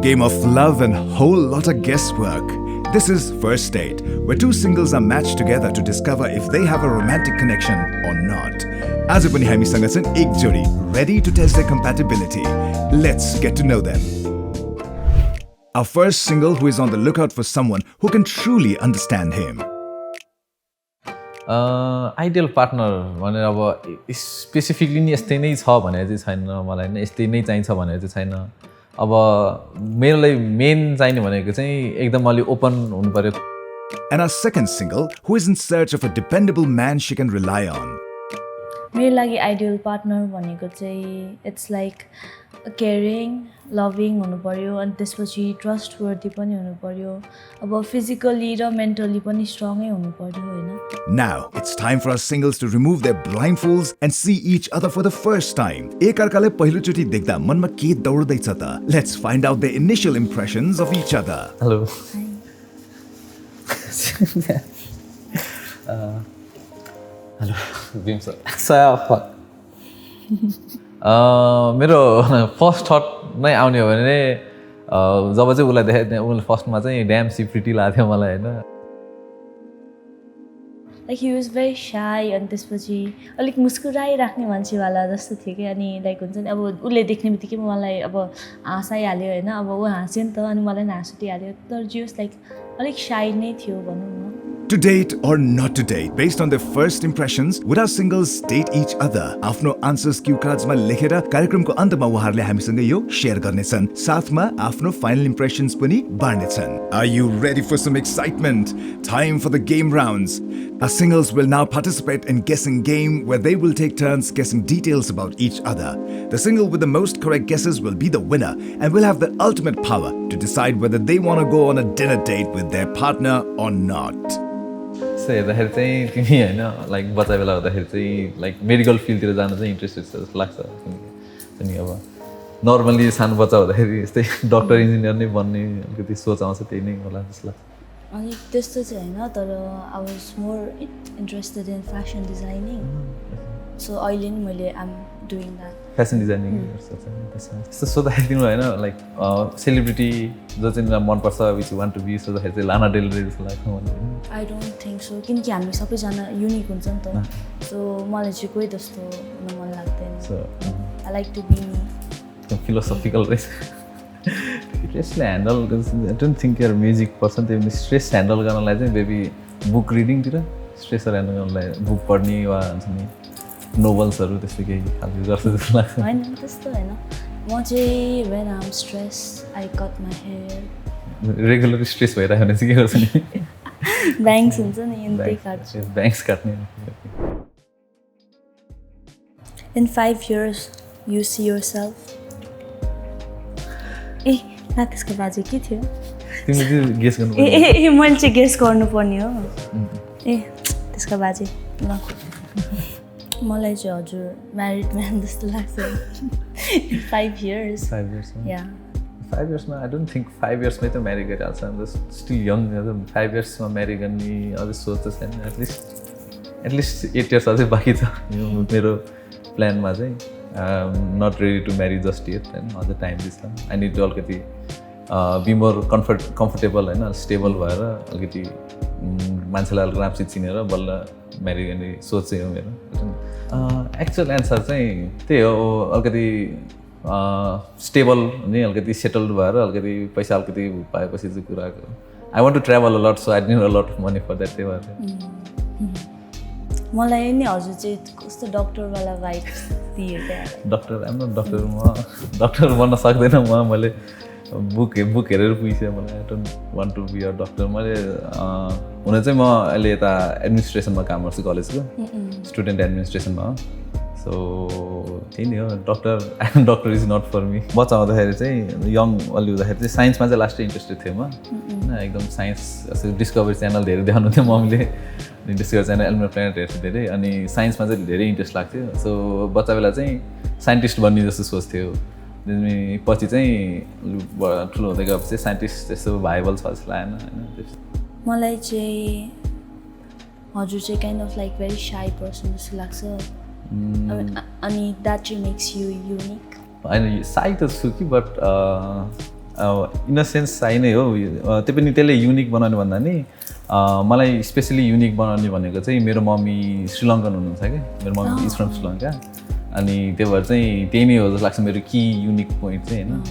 game of love and whole lot of guesswork. This is First Date, where two singles are matched together to discover if they have a romantic connection or not. आज पनि हामीसँग छन् एक जोडी, ready to test their compatibility. Let's get to know them. Our first single who is on the lookout for someone who can truly understand him. Ideal partner भनेर अब specifically नि यस्तै नै छ भनेर चाहिँ छैन मलाई हैन यस्तै नै चाहिन्छ भनेर चाहिँ छैन अब मेरो लागि मेन चाहिने भनेको चाहिँ एकदम अलि ओपन हुनु पर्यो. And our second single who is in search of a dependable man she can rely on. मेरो लागि आइडियल पार्टनर भनेको चाहिँ इट्स लाइक केयरिङ लभिङ हुनु पर्यो अनि त्यसपछि ट्रस्टवर्दी पनि हुनु पर्यो अब फिजिकली र मेन्टली पनि स्ट्रङै हुनु पर्यो हैन. Now it's time for our singles to remove their blindfolds and see each other for the first time. एकअर्कालाई पहिलोचोटि देख्दा मनमा के दौड्दैछ त? Let's find out their initial impressions of each other. Hello. Hello. Beam sir. Fuck. मेरो first thought नै आउने हो भने जब चाहिँ उसलाई देखाइ उसले फर्स्टमा चाहिँ ड्याम सी प्रिटी लाग्थ्यो मलाई हैन. लाइक ही वाज भेरी शाई अनि त्यसपछि अलिक मुस्कुराइराख्ने मान्छेवाला जस्तो थियो कि अनि लाइक हुन्छ नि अब उसले देख्ने बित्तिकै मलाई अब हाँसाइहाल्यो होइन अब ऊ हाँस्यो नि त अनि मलाई पनि हाँस उठिहाल्यो तर जियोस् लाइक अलिक शाई नै थियो भनौँ न. To date or not to date, based on their first impressions, would our singles date each other? आफ्नो answers cue cards मा लेखेर कार्यक्रमको अन्तमा उहाँहरूले हामीसँग यो शेयर गर्नेछन्. साथमा आफ्नो final impressions पनि बाँड्नेछन्. Are you ready for some excitement? Time for the game rounds. Our singles will now participate in guessing game where they will take turns guessing details about each other. The single with the most correct guesses will be the winner and will have the ultimate power to decide whether they want to go on a dinner date with their partner or not. So हेर्दाखेरि चाहिँ तिमी होइन like बच्चा बेला हुँदाखेरि चाहिँ like medical फिल्डतिर जान चाहिँ इन्ट्रेस्टेड छ जस्तो लाग्छ अनि अब नर्मली सानो बच्चा हुँदाखेरि यस्तै डक्टर इन्जिनियर नै बन्ने अलिकति सोच आउँछ त्यही नै होला जस्तो लाग्छ. अनि त्यस्तो चाहिँ होइन तर I was more interested in fashion designing so अहिले नि मैले आम डुइङ द्याट फेसन डिजाइनिङ त्यस्तो सोद्धाखेरि तिम्रो होइन लाइक सेलिब्रिटी जो चाहिँ मनपर्छ विच वान्ट टु बी सोद्धाखेरि चाहिँ लाना डेल रे जस्तो लाग्छ मलाई. आई डोन्ट थिङ्क सो किनकि हामी सबैजना युनिक हुन्छ नि त सो मलाई चाहिँ कोही त्यस्तो हुन मन लाग्दैन. I like to be me. Philosophical रहेछ. स्ट्रेसले handle I don't think you're music person त्यो स्ट्रेस ह्यान्डल गर्नलाई चाहिँ बेबी बुक रिडिङतिर स्ट्रेसहरू ह्यान्डल गर्नलाई बुक पढ्ने वा हुन्छ नि नोभल्सहरू त्यस्तो केही खालको गर्छ जस्तो लाग्छ. होइन त्यस्तो होइन म चाहिँ when um stress I cut my hair. Regular stress भइरहेको भने चाहिँ के गर्छ नि ब्याङ्क्स हुन्छ नि त्यही काट्छु. ब्याङ्क्स काट्ने. In 5 years, you see yourself. ए ना त्यसको बाजे के थियो? तिमीले गेस गर्नु पर्यो. ए मैले चाहिँ गेस गर्नुपर्ने हो. ए त्यसको बाजे ल मलाई चाहिँ हजुर म्यारिड म्यान जस्तो लाग्छ. 5 years. 5 years. Yeah. 5 yearsमा आई डोन्ट थिङ्क 5 yearsमै त म्यारी गरिहाल्छ. आम जस्ट स्टिल यङ 5 yearsमा म्यारी गर्ने अझै सोच त छैन. एटलिस्ट 8 years अझै बाँकी छ मेरो प्लानमा चाहिँ. Not ready to marry just yet होइन अझै टाइम दिन्छ. आई निड टु अलिकति बी मोर कम्फर्टेबल होइन स्टेबल भएर अलिकति मान्छेलाई अलिक राम्ररी चिनेर बल्ल म्यारी गर्ने सोच चाहिँ हो मेरो. एक्चुअल एन्सर चाहिँ त्यही हो अलिकति स्टेबल हुने अलिकति सेटल्ड भएर अलिकति पैसा अलिकति पाएपछि चाहिँ कुराको I want to travel a lot so I need a lot of money for that. त्यही भएर मलाई नि हजुर चाहिँ कस्तो डक्टरवाला भाइब्स दियो क्या. डक्टर आम न डक्टर म डक्टर बन्न सक्दैन मैले बुक हेरेर पुगिसकेँ. मलाई I don't want to be a doctor. मैले हुन चाहिँ म अहिले यता एडमिनिस्ट्रेसनमा काम गर्छु कलेजको स्टुडेन्ट एडमिनिस्ट्रेसनमा हो. सो त्यही नै हो doctor is not for me. बच्चा हुँदाखेरि चाहिँ यङ अलि हुँदाखेरि चाहिँ साइन्समा चाहिँ लास्टै इन्ट्रेस्टेड थियो म होइन एकदम साइन्स डिस्कभरी च्यानल धेरै देखाउनु थियो मम्मीले. डिस्कभरी च्यानल एनिमल प्लानेट हेर्थ्यो धेरै अनि साइन्समा चाहिँ धेरै इन्ट्रेस्ट लाग्थ्यो. सो बच्चा बेला चाहिँ साइन्टिस्ट बन्ने जस्तो सोच्थ्यो. पछि चाहिँ ठुलो हुँदै गएपछि चाहिँ साइन्टिस्ट त्यस्तो भाइबल छ जस्तो लागेन होइन. मलाई चाहिँ हजुर चाहिँ काइन्ड अफ लाइक भेरी शाई पर्सन जस्तो लाग्छ. अनि द्याट चाहिँ मेक्स यु युनिक. होइन साई त छु कि but in a sense Sai नै हो त्यो पनि त्यसले युनिक बनाउने भन्दा नि मलाई स्पेसली युनिक बनाउने भनेको चाहिँ मेरो मम्मी श्रीलङ्कन हुनुहुन्छ क्या मेरो मम्मी इज फ्रम श्रीलङ्का अनि त्यो भएर चाहिँ त्यही नै हो जस्तो लाग्छ मेरो कि युनिक पोइन्ट चाहिँ होइन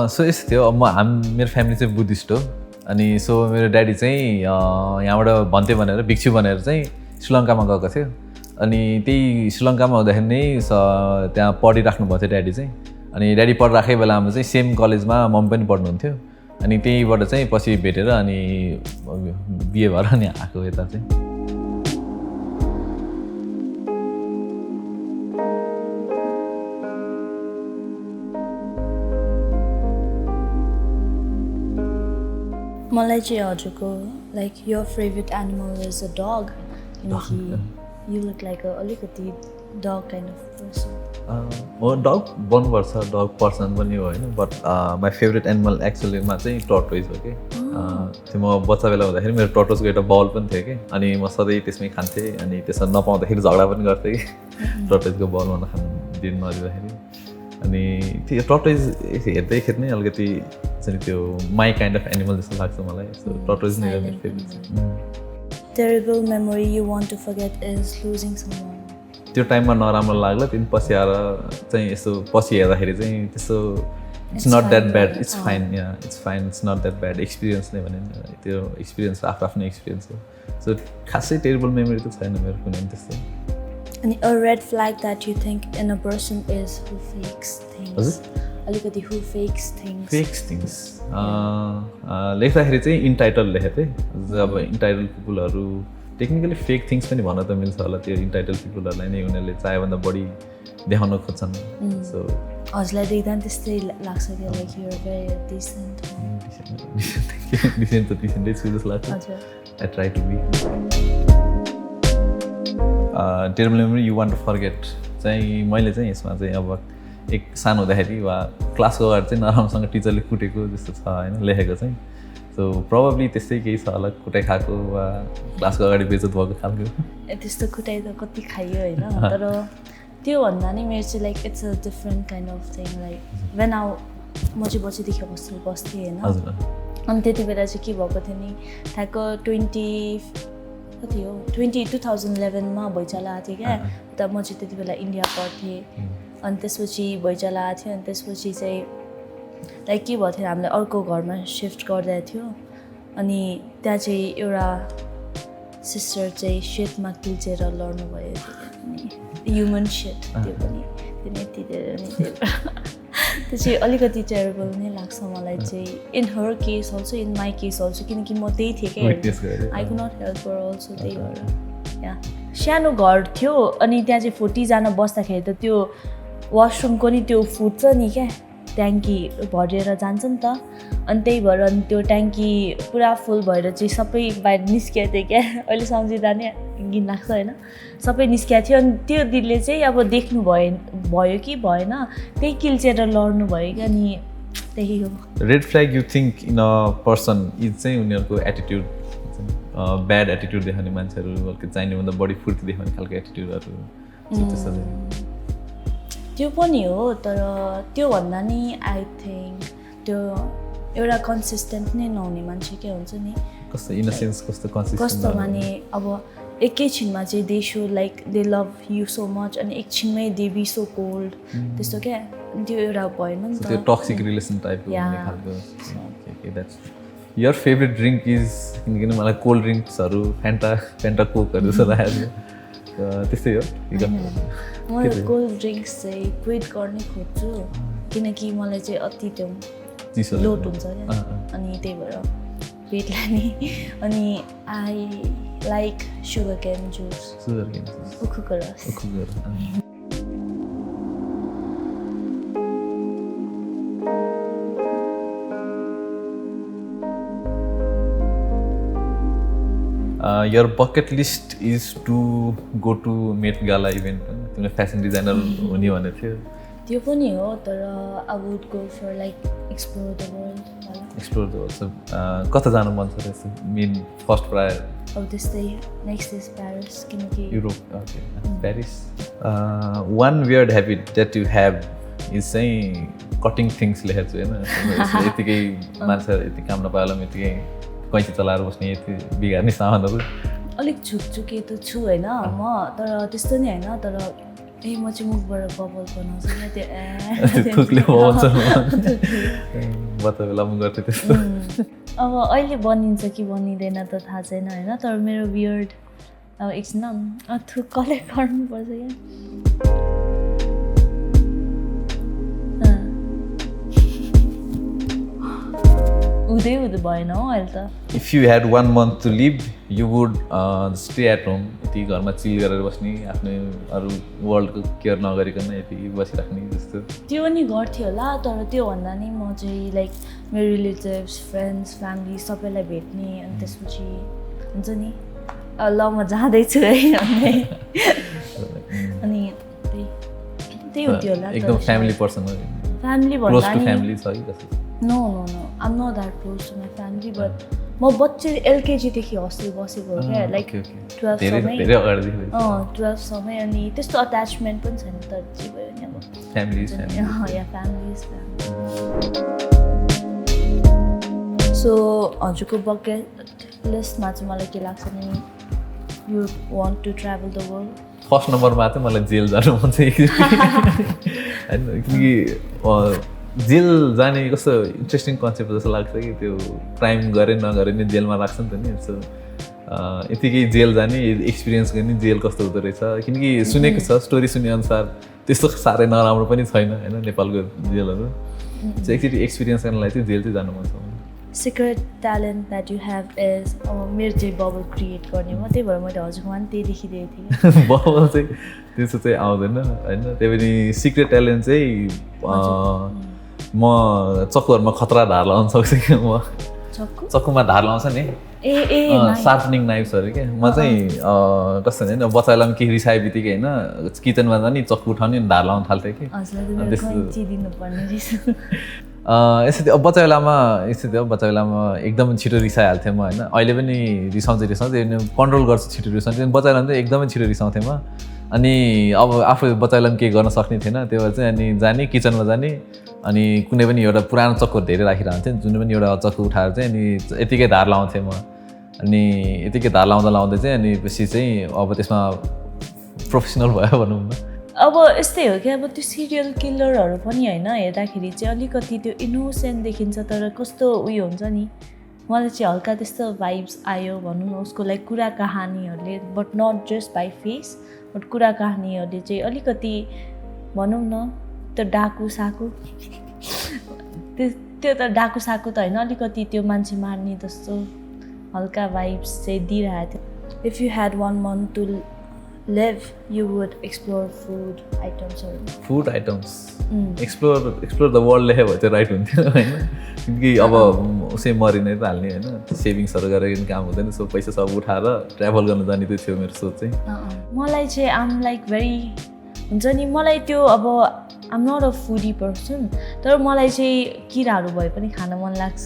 सो यस्तो थियो अब मेरो फ्यामिली चाहिँ बुद्धिस्ट हो अनि सो मेरो ड्याडी चाहिँ यहाँबाट भन्थ्यो भनेर भिक्षु भनेर चाहिँ श्रीलङ्कामा गएको थियो अनि त्यही श्रीलङ्कामा हुँदाखेरि नै त्यहाँ पढिराख्नु भएको थियो ड्याडी चाहिँ अनि ड्याडी पढिराखेको बेलामा चाहिँ सेम कलेजमा मम्मी पनि पढ्नुहुन्थ्यो अनि त्यहीबाट चाहिँ पछि भेटेर अनि बिहे भएर अनि आएको यता चाहिँ मलाई चाहिँ हजुरको like your favourite animal is a dog किनकि यु लुक लाइक अलिकति डग काइन्ड अफ पर्सन म डग बन्नुपर्छ डग पर्सन पनि हो होइन बट माई फेभरेट एनिमल एक्चुअलीमा चाहिँ टर्टोइज हो कि त्यो म बच्चा बेला हुँदाखेरि मेरो टर्टोइजको एउटा बाउल पनि थियो कि अनि म सधैँ त्यसमै खान्थेँ अनि त्यसमा नपाउँदाखेरि झगडा पनि गर्थेँ कि टर्टोइजको बाउल भन्दा खानु दिन नदिँदाखेरि अनि त्यो टर्टोइज हेर्दैखेरि नै अलिकति चाहिँ त्यो माई काइन्ड अफ एनिमल जस्तो लाग्छ मलाई सो टर्टोइज नै मेरो favourite terrible memory you want to forget is losing someone त्यो टाइममा नराम्रो लाग्ला त्यहाँदेखि पछि आएर चाहिँ यसो पछि हेर्दाखेरि चाहिँ त्यस्तो it's not that bad it's fine yeah it's fine it's not that bad experience नै भने त्यो एक्सपिरियन्स आफ्नो एक्सपिरियन्स हो सो खासै टेरिबल मेमोरी त छैन मेरो कुनै त्यस्तो अनि a red flag that you think in a person is who fakes things अलिकति हु फेक्स थिङ्स लेख्दाखेरि चाहिँ इन्टाइटल लेखेको थिएँ अब इन्टाइटल पिपुलहरू टेक्निकली फेक थिङ्स पनि भन्न त मिल्छ होला त्यो इन्टाइटल पिपुलहरूलाई नै उनीहरूले चाहेभन्दा बढी देखाउन खोज्छन् सो हजुरलाई देख्दा पनि त्यस्तै लाग्छ कि like you are very decent decent त डिसेन्टै छु जस्तो लाग्छ I try to be terrible memory you want to forget चाहिँ मैले चाहिँ यसमा चाहिँ अब एक सानो हुँदाखेरि वा क्लासको अगाडि चाहिँ नराम्रोसँग टिचरले कुटेको जस्तो छ होइन लेखेको चाहिँ सो प्रोबेबली त्यस्तै केही छ होला कुटाइ खाएको वा क्लासको अगाडि बेइज्जत भएको खालको त्यस्तो कुटाइ त कति खाइयो होइन तर त्यो भन्दा नि मेरो चाहिँ like it's a different kind of thing like when म चाहिँ बच्चीदेखि बस्थेँ होइन अनि त्यति बेला चाहिँ के भएको थियो नि ठ्याक्क 2011मा भुइँचालो आएको थियो क्या त म चाहिँ त्यति बेला इन्डिया पढ्थेँ अनि त्यसपछि भुइँचालो आएको थियो अनि त्यसपछि चाहिँ लाइक के भएको थियो हामीलाई अर्को घरमा सिफ्ट गर्दै थियो अनि त्यहाँ चाहिँ एउटा सिस्टर चाहिँ सेटमा किल्चेर लड्नु भयो अनि ह्युमन सेट त्यो पनि त्यो यति धेरै नि त्यो चाहिँ अलिकति टेरिबल नै लाग्छ मलाई चाहिँ in her case also in my case also किनकि म त्यही थिएँ क्या I could not help her also त्यही भएर यहाँ सानो घर थियो अनि त्यहाँ चाहिँ 40जना बस्दाखेरि त त्यो वासरुमको नि त्यो फुट्छ नि क्या ट्याङ्की भरेर जान्छ नि त अनि त्यही भएर अनि त्यो ट्याङ्की पुरा फुल भएर चाहिँ सबै बाहिर निस्किएको थियो क्या अहिले सम्झिँदा नि घिन लाग्छ होइन सबै निस्किएको थियो अनि त्यो दिदीले चाहिँ अब देख्नु भयो कि भएन त्यही किल्चेर लड्नु भयो क्या अनि त्यही हो red flag you think in a person is चाहिँ उनीहरूको एटिट्युड ब्याड एटिट्युड देखाउने मान्छेहरू अलिकति चाहिनेभन्दा बढी फुर्ती देखाउने खालको एटिट्युडहरू त्यो पनि हो तर त्यो भन्दा नि आई थिङ्क त्यो एउटा कन्सिस्टेन्ट नै नहुने मान्छे के हुन्छ नि कस्तो इन अ सेन्स कस्तो माने अब एकैछिनमा चाहिँ they so like they love you so much अनि एकछिनमै दे बी सो कोल्ड त्यस्तो क्या त्यो एउटा भएन नि त त्यो टक्सिक रिलेसन टाइपको खालको that's your favourite drink is किनकि मलाई कोल्ड ड्रिङ्क्सहरू फ्यान्टा कोकहरू जस्तो लाग्यो त्यस्तै हो म कोल्ड ड्रिङ्क्स चाहिँ क्विट गर्नै खोज्छु किनकि मलाई चाहिँ अति त्यो लोड हुन्छ क्या अनि त्यही भएर पेटलाई नि अनि I like sugar cane juice उखुको रस your bucket list is to go to Met Gala event तिमीले फ्यासन डिजाइनर हुने भनेको थियो त्यो पनि हो तर I would go for like explore the world कता जानु मन छ त्यस्तो मेन फर्स्ट प्रायर अब त्यस्तै नेक्स्ट इज प्यारिस किनकि Europe okay Paris one weird habit that you have is चाहिँ कटिङ थिङ्स लेखेको छु होइन यतिकै मान्छे यति काम नपायो होला यतिकै कैँची चलाएर बस्ने यति बिगार्ने सामानहरू अलिक झुकझुके त छु होइन म तर त्यस्तो नि होइन तर म चाहिँ मुखबाट बबल बनाउँछु नि त्यो थुक्ले बच्चा बेला म गर्थेँ त्यस्तो अब अहिले बनिन्छ कि बनिँदैन त थाहा छैन होइन तर मेरो बियर्ड अब एकछिन थुक कलेक्ट गर्नुपर्छ क्या हुँदै भएन हो अहिले त if you had 1 month to live you would stay at home यति घरमा चिल गरेर बस्ने आफ्नो अरू वर्ल्डको केयर नगरिकन यति बसिराख्ने जस्तो त्यो पनि गर्थ्यो होला तर त्योभन्दा नि म चाहिँ लाइक मेरो रिलेटिभ्स फ्रेन्ड्स फ्यामिली सबैलाई भेट्ने अनि त्यसपछि हुन्छ नि ल म जाँदैछु है अनि त्यही हुन्थ्यो होला एकदम फ्यामिली पर्सन फ्यामिली क्लोज भन्दा टु नि फ्यामिली छ है कसो No, I'm not that close to my family, but म बच्चे LKG देखि हस्टेल बसेको हो क्या लाइक 12 समय 12 समय अनि त्यस्तो अट्याचमेन्ट पनि छैन तर जे भयो नि अब फ्यामिली सो हजुरको बकेट लिस्टमा चाहिँ मलाई के लाग्छ नि you want to travel the world first नम्बरमा चाहिँ मलाई जेल जानु मन छ होइन किनकि जेल जाने कस्तो इन्ट्रेस्टिङ कन्सेप्ट जस्तो लाग्छ कि त्यो क्राइम गरे नगरे नि जेलमा राख्छ नि त नि सो यतिकै जेल जाने एक्सपिरियन्स गर्ने जेल कस्तो हुँदो रहेछ किनकि सुनेको छ स्टोरी सुनेअनुसार त्यस्तो साह्रै नराम्रो पनि छैन होइन नेपालको जेलहरू चाहिँ एकचोटि एक्सपिरियन्स गर्नलाई चाहिँ जेल चाहिँ जानु मन छ secret talent that you have is मेरो चाहिँ बबल क्रिएट गर्ने हो त्यही भएर मैले हजुरकोमा पनि त्यही देखिदिएको थिएँ बबल चाहिँ त्यस्तो चाहिँ आउँदैन होइन त्यही पनि सिक्रेट ट्यालेन्ट चाहिँ म चक्कुहरूमा खतरा धार लगाउन सक्छु कि म चक्कुमा धार लगाउँछ नि सार्पनिङ नाइफ्सहरू क्या म चाहिँ कस्तो होइन बच्चा बेलामा केही रिसाए बित्तिकै होइन किचनमा जाने चक्कु उठाउने अनि धार लगाउन थाल्थेँ कि यसरी अब बच्चा बेलामा एकदमै छिटो रिसाइहाल्थेँ म होइन अहिले पनि रिसाउँछ कन्ट्रोल गर्छु छिटो रिसाउँछ बच्चा बेलामा चाहिँ एकदमै छिटो रिसाउँथेँ म अनि अब आफू बच्चा बेलामा केही गर्न सक्ने थिएन त्यो भएर चाहिँ अनि जाने किचनमा जाने अनि कुनै पनि एउटा पुरानो चक्कु धेरै राखिरहन्थेँ जुन पनि एउटा चक्कु उठाएर चाहिँ अनि यतिकै धार लाउँथेँ म अनि यतिकै धार लाउँदा चाहिँ अनि पछि चाहिँ अब त्यसमा प्रोफेसनल भयो भनौँ न अब यस्तै हो कि अब त्यो सिरियल किलरहरू पनि होइन हेर्दाखेरि चाहिँ अलिकति त्यो इनोसेन्ट देखिन्छ तर कस्तो उयो हुन्छ नि मलाई चाहिँ हल्का त्यस्तो भाइब्स आयो भनौँ न उसको लाइक कुरा कहानीहरूले but not just by face but कुरा कहानीहरूले चाहिँ अलिकति भनौँ न त्यो डाकु साकु त्यो त डाकु साकु त होइन अलिकति त्यो मान्छे मार्ने जस्तो हल्का भाइब्स चाहिँ दिइरहेको थियो if you had 1 month to live you would explore food items explore the world लेख्यो भने चाहिँ राइट हुन्थ्यो होइन किनकि अब उसै मरिनै त हाल्ने होइन सेभिङ्सहरू गरेर काम हुँदैन सो पैसा सब उठाएर ट्राभल गर्न जाने त्यो थियो मेरो सोच चाहिँ मलाई चाहिँ आम लाइक भेरी हुन्छ नि मलाई त्यो अब आम नट अ फुडी पर्सन तर मलाई चाहिँ किराहरू भए पनि खान मन लाग्छ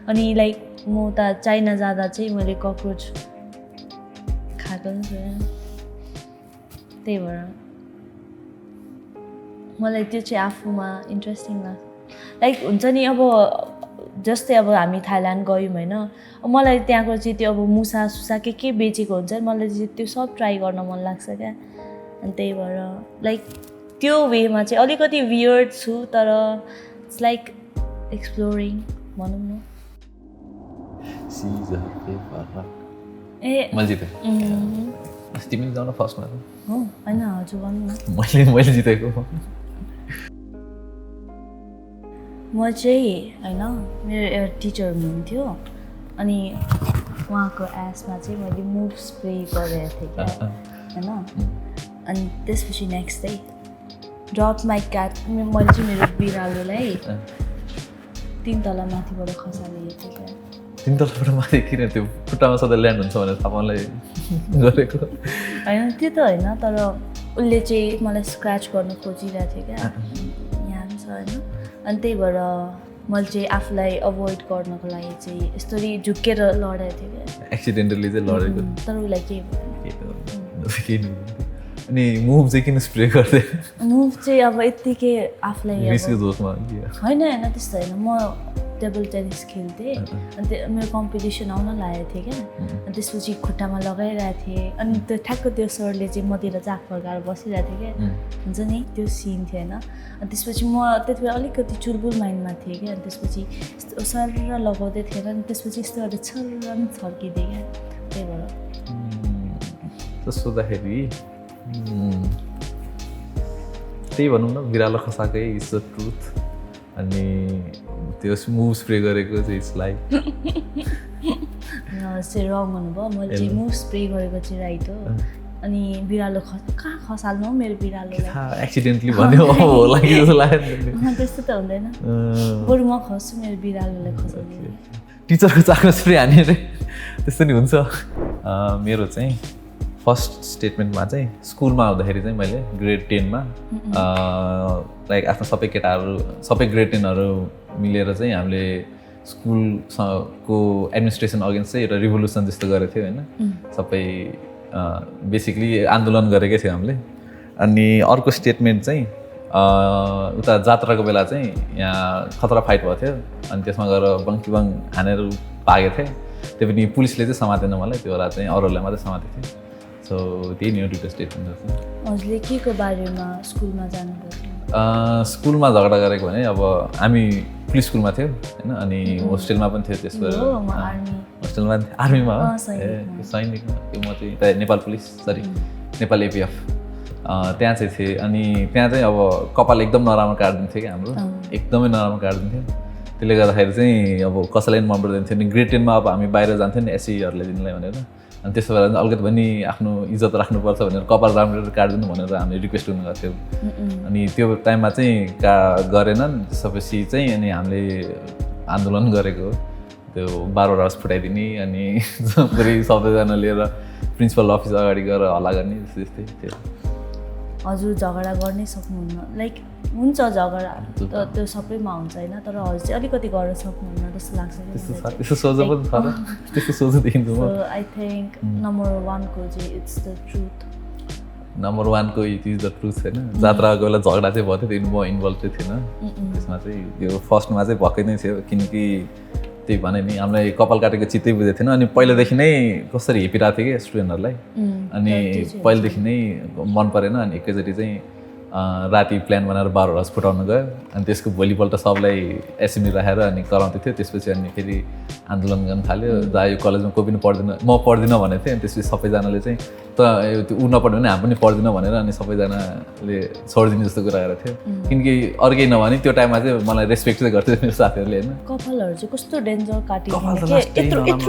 अनि लाइक म त चाइना जाँदा चाहिँ मैले ककरोच खाएको पनि छैन त्यही भएर मलाई त्यो चाहिँ आफूमा इन्ट्रेस्टिङ लाग्छ लाइक हुन्छ नि अब जस्तै अब हामी थाइल्यान्ड गयौँ होइन मलाई त्यहाँको चाहिँ त्यो अब मुसा सुसा के बेचेको हुन्छ मलाई चाहिँ त्यो सब ट्राई गर्न मन लाग्छ क्या अनि त्यही भएर लाइक त्यो वेमा चाहिँ अलिकति वियर्ड छु तर इट्स लाइक एक्सप्लोरिङ भनौँ न मैले जितेँ तिमी जाउन फर्स्टमा हो होइन हजुर भन्नु मैले जितेको म चाहिँ होइन मेरो एउटा टिचर हुनुहुन्थ्यो अनि उहाँको एसमा चाहिँ मैले मुभ स्प्रे गरेको थिएँ क्या होइन अनि त्यसपछि next day drop my CAT मैले चाहिँ मेरो बिरालोलाई 3 तला माथिबाट खसालेको थिएँ क्या 3 तलाबाट माथि किन त्यो खुट्टामा सधैँ ल्यान्ड हुन्छ भनेर थाहा पाउनलाई गरेको होइन त्यो त होइन तर उसले चाहिँ मलाई स्क्रच गर्नु खोजिरहेको थियो क्या यहाँ छ होइन अनि त्यही भएर मैले चाहिँ आफूलाई अभोइड गर्नको लागि चाहिँ यस्तरी झुक्केर लडेको थिएँ क्या एक्सिडेन्टली चाहिँ लडेको तर उसलाई केही भएन अनि मुभ चाहिँ किन स्प्रे गर्दै मुभ चाहिँ अब यत्तिकै आफूलाई रिसको जोसमा होइन होइन त्यस्तो होइन म टेबल टेनिस खेल्थेँ अनि मेरो कम्पिटिसन आउन लागेको थिएँ क्या अनि त्यसपछि खुट्टामा लगाइरहेको थिएँ अनि त्यो ठ्याक्क त्यो सरले चाहिँ मतिर चाक फर्काएर बसिरहेको थिएँ क्या हुन्छ नि त्यो सिन थियो होइन अनि त्यसपछि म त्यति बेला अलिकति चुलबुल माइन्डमा थिएँ क्या अनि त्यसपछि यस्तो सर लगाउँदै थिएन अनि त्यसपछि यस्तो गरेर छर्र नि छर्किदिएँ क्या त्यही भएर सोद्धाखेरि त्यही भनौँ न बिरालो खसाएकै इज द ट्रुथ अनि त्यो मुभ स्प्रे गरेको चाहिँ इट्स लाइक चाहिँ रङ हुनुभयो मैले चाहिँ मुभ स्प्रे गरेको चाहिँ राइट हो अनि बिरालो कहाँ खसाल्नु हो मेरो बिरालोलाई एक्सिडेन्टली भन्यो होला कि जस्तो लाग्यो त्यस्तो त हुँदैन बरु म खस्छु मेरो बिरालोलाई खसाल्छु टिचरको चाकमा स्प्रे हाने रे त्यस्तो नि हुन्छ मेरो चाहिँ फर्स्ट स्टेटमेन्टमा चाहिँ स्कुलमा आउँदाखेरि चाहिँ मैले ग्रेड 10मा लाइक आफ्नो सबै केटाहरू सबै ग्रेड 10हरू मिलेर चाहिँ हामीले स्कुलको एडमिनिस्ट्रेसन अगेन्स्ट चाहिँ एउटा रिभोल्युसन जस्तो गरेको थियो होइन सबै बेसिकली आन्दोलन गरेकै थियो हामीले अनि अर्को स्टेटमेन्ट चाहिँ उता जात्राको बेला चाहिँ यहाँ खतरा फाइट भएको थियो अनि त्यसमा गएर बङ्किबङ हानेर भागेको थिएँ त्यो पनि पुलिसले चाहिँ समातेन मलाई त्यो बेला चाहिँ अरूहरूलाई मात्रै समातेको थियो सो त्यही नि दुईवटा स्टेटमेन्ट हजुरले के को बारेमा स्कुलमा जानुभयो स्कुलमा झगडा गरेको भने अब हामी पुलिस स्कुलमा थियौँ होइन अनि होस्टेलमा पनि थियो त्यसको होस्टेलमा आर्मीमा हो सैनिकमा त्यो म चाहिँ Nepal police sorry Nepal APF त्यहाँ चाहिँ थिएँ अनि त्यहाँ चाहिँ अब कपाल एकदम नराम्रो काटिदिन्थ्यो कि हाम्रो एकदमै नराम्रो काटिदिन्थ्यो त्यसले गर्दाखेरि चाहिँ अब कसैलाई पनि मन पर्दैन थियो नि ग्रेड 10मा अब हामी बाहिर जान्थ्यौँ नि एससीहरूले दिनलाई भनेर अनि त्यसो भएर अलिकति पनि आफ्नो इज्जत राख्नुपर्छ भनेर कपाल राम्रो काटिदिनु भनेर हामीले रिक्वेस्ट गर्नु गर्थ्यौँ अनि त्यो टाइममा चाहिँ गरेनन् त्यसपछि चाहिँ अनि हामीले आन्दोलन गरेको त्यो 12 आवर्स फुटाइदिने अनि पुरै सबैजना लिएर प्रिन्सिपल अफिस अगाडि गएर हल्ला गर्ने त्यस्तै थियो हजुर झगडा गर्नै सक्नुहुन्न लाइक हुन्छ झगडा त्यो सबैमा हुन्छ होइन तर हजुर चाहिँ अलिकति गर्न सक्नुहुन्न जस्तो लाग्छ त्यस्तो सोझो पनि छ त्यस्तो सोझो देखिन्छ म आई थिङ्क नम्बर 1 को चाहिँ इट्स द ट्रुथ नम्बर 1 को इट इज द ट्रुथ होइन जात्राको बेला झगडा चाहिँ भयो थियो म इन्भल्भ चाहिँ थिएन त्यसमा चाहिँ यो फर्स्टमा चाहिँ भएकै नै थियो किनकि त्यही भने नि हामीलाई कपाल काटेको चित्तै बुझेको थिएन अनि पहिलादेखि नै कसरी हेपिरहेको थियो कि स्टुडेन्टहरूलाई अनि पहिलादेखि नै मन परेन अनि एकैचोटि चाहिँ राति प्लान बनाएर 12 आवर्स फुटाउनु गयो अनि त्यसको भोलिपल्ट सबलाई एसेम्ब्ली राखेर अनि कराउँदै थियो त्यसपछि अनि फेरि आन्दोलन गर्न थाल्यो जहाँ यो कलेजमा कोही पनि पढ्दैन म पढ्दिनँ भनेको थिएँ अनि त्यसपछि सबैजनाले चाहिँ त ऊ नपढ्यो भने हामी पनि पढ्दिनँ भनेर अनि सबैजनाले छोडिदिने जस्तो कुरा गरेको थियो किनकि अर्कै नभने त्यो टाइममा चाहिँ मलाई रेस्पेक्ट चाहिँ गर्थ्यो मेरो साथीहरूले होइन कपालहरू चाहिँ कस्तो डेन्जर काटिदिन्छ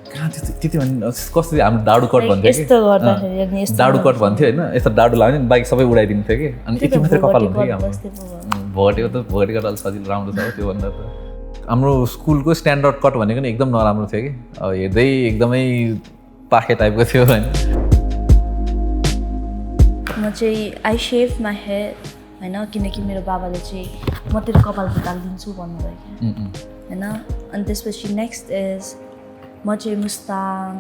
कहाँ त्यति भने कस्तो हाम्रो डाडु कट भन्थ्यो कि डाडु कट भन्थ्यो होइन यस्तो डाडु लाग्यो नि बाइक सबै उडाइदिन्थ्यो कि अनि यति मात्रै कपाल हुन्थ्यो कि हाम्रो भोगटेको त भोगटेको अलिक सजिलो राम्रो छ त्योभन्दा त हाम्रो स्कुलको स्ट्यान्डर्ड कट भनेको नि एकदम नराम्रो थियो कि हेर्दै एकदमै पाखे टाइपको थियो होइन म चाहिँ आई सेभ माई हेयर होइन किनकि मेरो बाबाले चाहिँ म तेरो कपाल फुटालिदिन्छु भन्नुभयो क्या होइन अनि त्यसपछि नेक्स्ट इज म चाहिँ मुस्ताङ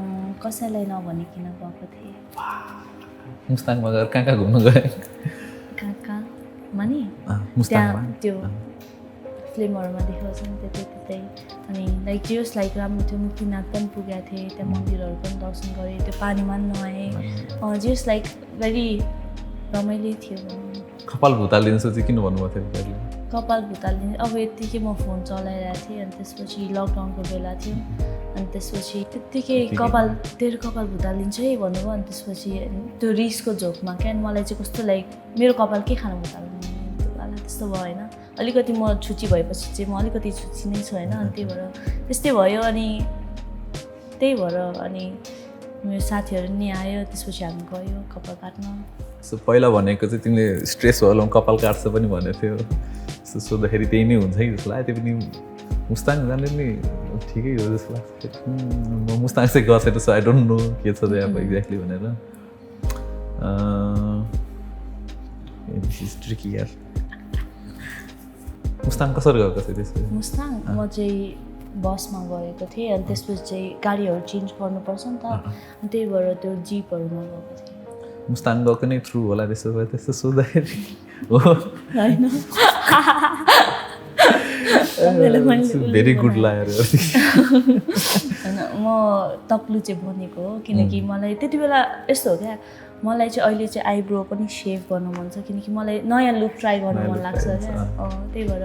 कसैलाई नभनिकन गएको थिएँ मुस्ताङमा गएर कहाँ घुम्नु गएँ कहाँमा नि त्यहाँ त्यो फिल्महरूमा देखाउँछ नि त्यतै अनि लाइक जेस लाइक राम्रो थियो मुक्तिनाथ पनि पुगेको थिएँ त्यहाँ मन्दिरहरू पनि दर्शन गरेँ त्यो पानीमा पनि नुहाएँ जेस लाइक भेरी रमाइलो थियो कपाल भुतालिदिनु चाहिँ किन भन्नुभएको थियो कपाल भुतालिदिनु अब यत्तिकै म फोन चलाइरहेको थिएँ अनि त्यसपछि लकडाउनको बेला थियो अनि त्यसपछि त्यत्तिकै तेरो कपाल भुतालिन्छ है भन्नुभयो अनि त्यसपछि त्यो रिसको झोकमा क्या मलाई चाहिँ कस्तो लाइक मेरो कपाल के खानु भुताल्नु त्यस्तो भयो होइन अलिकति म छुची भएपछि चाहिँ म अलिकति छुची नै छु होइन अनि त्यही भएर त्यस्तै भयो अनि त्यही भएर अनि मेरो साथीहरू नि आयो त्यसपछि हामी गयो कपाल काट्न सो पहिला भनेको चाहिँ तिमीले स्ट्रेस भयो कपाल काट्छ पनि भनेको थियो सो सोद्धाखेरि त्यही नै हुन्छ कि जस्तो लाग्यो त्यो पनि मुस्ताङ जाने नि ठिकै हो जस्तो लाग्छ म मुस्ताङ चाहिँ गएको छैन सो आई डोन्ट नो के छ अब एक्ज्याक्टली भनेर ट्रिकी यार मुस्ताङ कसरी गएको छ त्यसपछि मुस्ताङ म चाहिँ बसमा गएको थिएँ अनि त्यसपछि चाहिँ गाडीहरू चेन्ज गर्नुपर्छ नि त अनि त्यही भएर त्यो जिपहरूमा गएको थिएँ मुस्ताङ गएको नै थ्रु होला त्यसो भए त्यस्तो सोद्धाखेरि हो होइन भेरी गुड लायर होइन म तक्लु चाहिँ भनेको हो किनकि मलाई त्यति बेला यस्तो हो क्या मलाई चाहिँ अहिले चाहिँ आइब्रो पनि सेभ गर्नु मन छ किनकि मलाई नयाँ लुक ट्राई गर्नु मन लाग्छ क्या त्यही भएर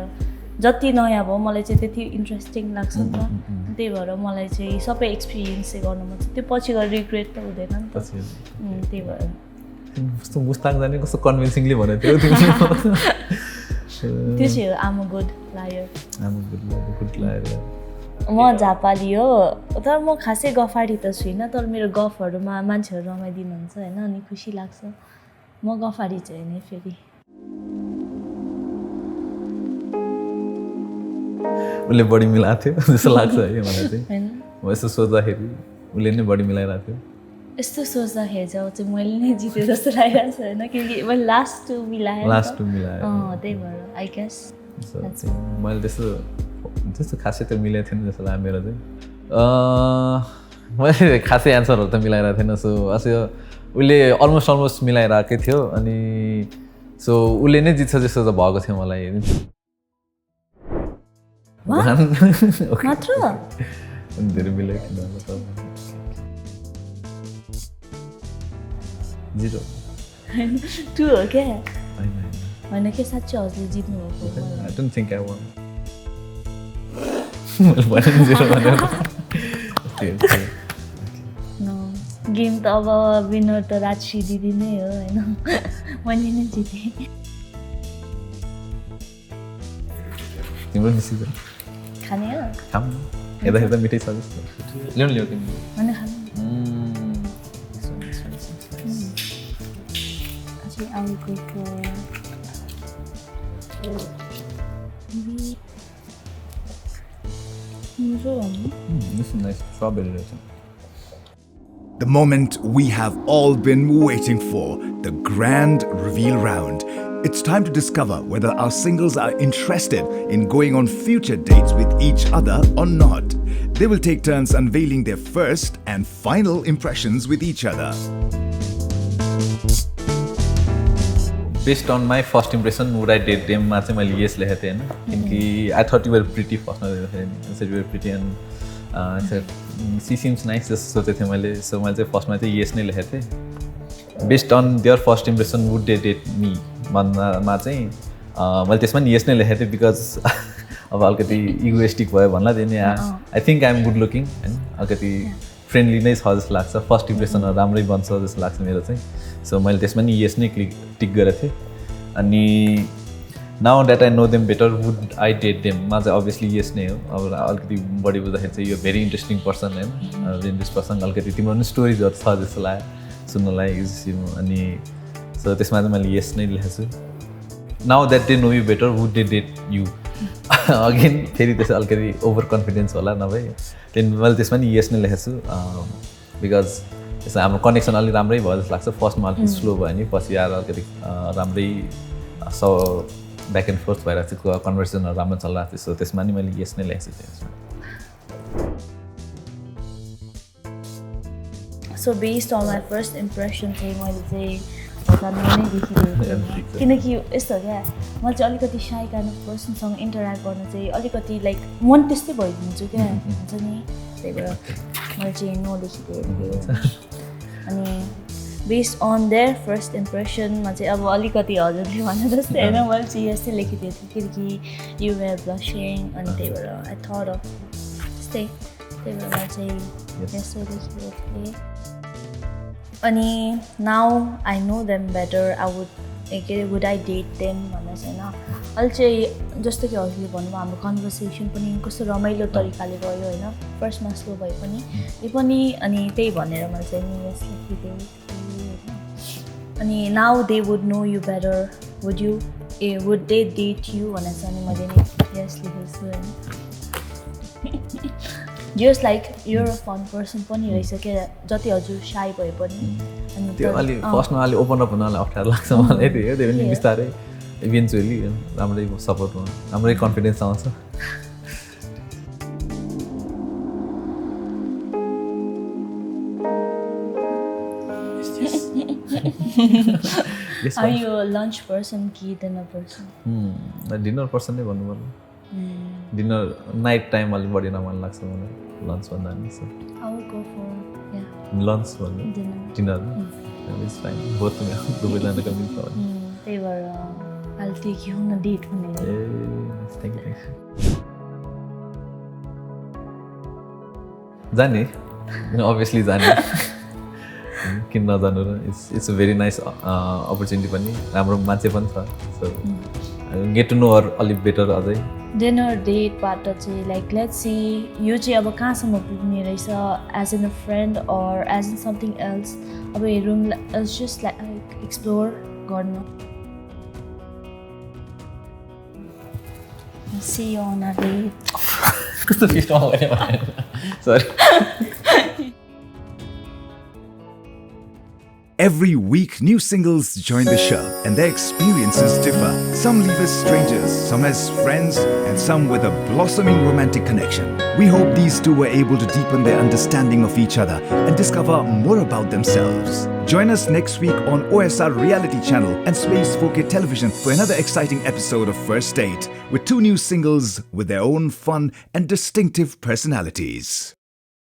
जति नयाँ भयो मलाई चाहिँ त्यति इन्ट्रेस्टिङ लाग्छ नि त त्यही भएर मलाई चाहिँ सबै एक्सपिरियन्स चाहिँ गर्नु मन छ त्यो पछि गएर रिग्रेट त हुँदैन नि त त्यही भएर कस्तो मुस्ताङ जाने कस्तो कन्भिन्सिङली भनेको थियो त्यो चाहिँ हो um good liar good liar म झापाली हो तर म खासै गफाडी त छुइनँ तर मेरो गफहरूमा मान्छेहरू रमाइदिनुहुन्छ होइन अनि खुसी लाग्छ म गफाडी चाहिँ होइन फेरि उसले बढी मिलाएको थियो जस्तो लाग्छ है मलाई चाहिँ होइन म यसो सोच्दाखेरि उसले नै बढी मिलाइरहेको थियो यस्तो सोच्दाखेरि चाहिँ मैले नै जितेँ जस्तो लागिरहेको छ होइन किनकि मैले लास्ट टु मिलाएँ त्यही भएर आई गेस मैले त्यस्तो खासै त मिलाएको थिएन जस्तो लाग्यो मेरो चाहिँ मैले खासै एन्सरहरू त मिलाइरहेको थिएन सो असो उसले अलमोस्ट मिलाइरहेकै थियो अनि सो उसले नै जित्छ जस्तो त भएको थियो मलाई मात्र धेरै मिलाएको जिरो टु हो क्या होइन के साँच्चै हजुरले जित्नु भएको I don't think I won. Game त अब विनर त राजश्री दिदी नै हो होइन मैले नै जितेँ तिम्रो डिसिजन खाने हो खाऊँ हेर्दा मिठै छ जस्तो ल्याउ तिमी होइन खानु I will go for this is nice strawberry raisin. The moment we have all been waiting for, the grand reveal round. It's time to discover whether our singles are interested in going on future dates with each other or not. They will take turns unveiling their first and final impressions with each other. Based on my first impression, would I date them? I said yes, I thought you were pretty first. I said you were pretty and I said she seems nice. So I said first yes. Based on their first impression, would they date me? Yes because of egoistic I think I'm good looking and friendliness has लाग्छ first impression राम्रै बन्छ जस्तो लाग्छ मेरो चाहिँ so मैले त्यसमा नि yes नै टिक गरेको थिएँ अनि now that I know them better would I date them मा चाहिँ obviously yes नै हो अब अलिकति बढी बुझ्दाखेरि चाहिँ यो very interesting person हैन this person अलिकति तिम्रो नि स्टोरीजहरु छ जस्तो लाग्यो सुन्नलाई अनि so त्यसमा चाहिँ मैले yes नै लेखेको छु now that they know you better would they date you again फेरि त्यसै अलिकति ओभर कन्फिडेन्स होला नभए त्यहाँदेखि मैले त्यसमा नि yes नै लेखेको छु बिकज त्यसमा हाम्रो कनेक्सन अलिक राम्रै भयो जस्तो लाग्छ फर्स्टमा अलिकति स्लो भयो नि पछि आएर अलिकति राम्रै ब्याक एन्ड फोर्थ भइरहेको थियो कन्भर्सेसनहरू राम्रो चलिरहेको थियो सो त्यसमा नि मैले yes नै लेखेको छु त्यसमा So based on my first impression चाहिँ मैले चाहिँ नै देखिरहेको किनकि यस्तो क्या म चाहिँ अलिकति साई काइन्ड अफ पर्सनसँग इन्टरेक्ट गर्न चाहिँ अलिकति लाइक मन त्यस्तै भइदिन्छु क्या हुन्छ नि त्यही भएर मैले चाहिँ नो लेखिदिएको अनि बेस्ड अन देयर फर्स्ट इम्प्रेसनमा चाहिँ अब अलिकति हजुरले भने जस्तै होइन मैले चाहिँ यस्तै लेखिदिएको थिएँ किनकि यु वेयर ब्लसिङ अनि त्यही भएर आई थट अफ त्यस्तै त्यही भएर मैले चाहिँ यस्तै लेखिदिएको थिएँ अनि now I know them better I would I date them भन्दा चाहिँ होइन अहिले चाहिँ जस्तो कि हजुरले भन्नुभयो हाम्रो कन्भर्सेसन पनि कस्तो रमाइलो तरिकाले गयो होइन फर्स्टमा स्लो भए पनि त्यही पनि अनि त्यही भनेर मैले चाहिँ नि यस लेखिदिएको थिएँ होइन अनि now they would know you better would they date you भनेर चाहिँ अनि मैले नि यस लेखेको छु होइन just like your a fun person पनि रहेछ क्या जति हजुर साई भए पनि अनि त्यो अलि फर्स्टमा अलि ओपन अप हुन अलि अप्ठ्यारो लाग्छ मलाई त्यो पनि बिस्तारै इभेन्चुअली राम्रै सपोर्टमा राम्रै कन्फिडेन्स आउँछ Yes, Are you a lunch person कि dinner person? डिनर पर्सन नै भन्नु पर्यो डिनर नाइट टाइम अलिक बढी रमाइलो लाग्छ मलाई लन्च भन्दा पनि so I would go for lunch भन्नु dinner. Dinner is fine both दुवैजनाको मिल्छ भने त्यही भएर I'll take you on a date भनेर. ए थ्याङ्क यू जाने अभियसली जाने किन नजानु र it's a very nice opportunity पनि राम्रो मान्छे पनि छ सो गेट टु नो हर अलिक बेटर अझै डिनर डेटबाट चाहिँ लाइक लेट्स सी यो चाहिँ अब कहाँसम्म पुग्ने रहेछ as an a friend or as an something else अब हेरौँ जस्ट लाइक एक्सप्लोर गर्नु see you on a date कस्तो फिस्टमा भने sorry Every week, new singles join the show, and their experiences differ. Some leave as strangers, some as friends, and some with a blossoming romantic connection. We hope these two were able to deepen their understanding of each other and discover more about themselves. Join us next week on OSR Reality Channel and Space 4K Television for another exciting episode of First Date with two new singles with their own fun and distinctive personalities.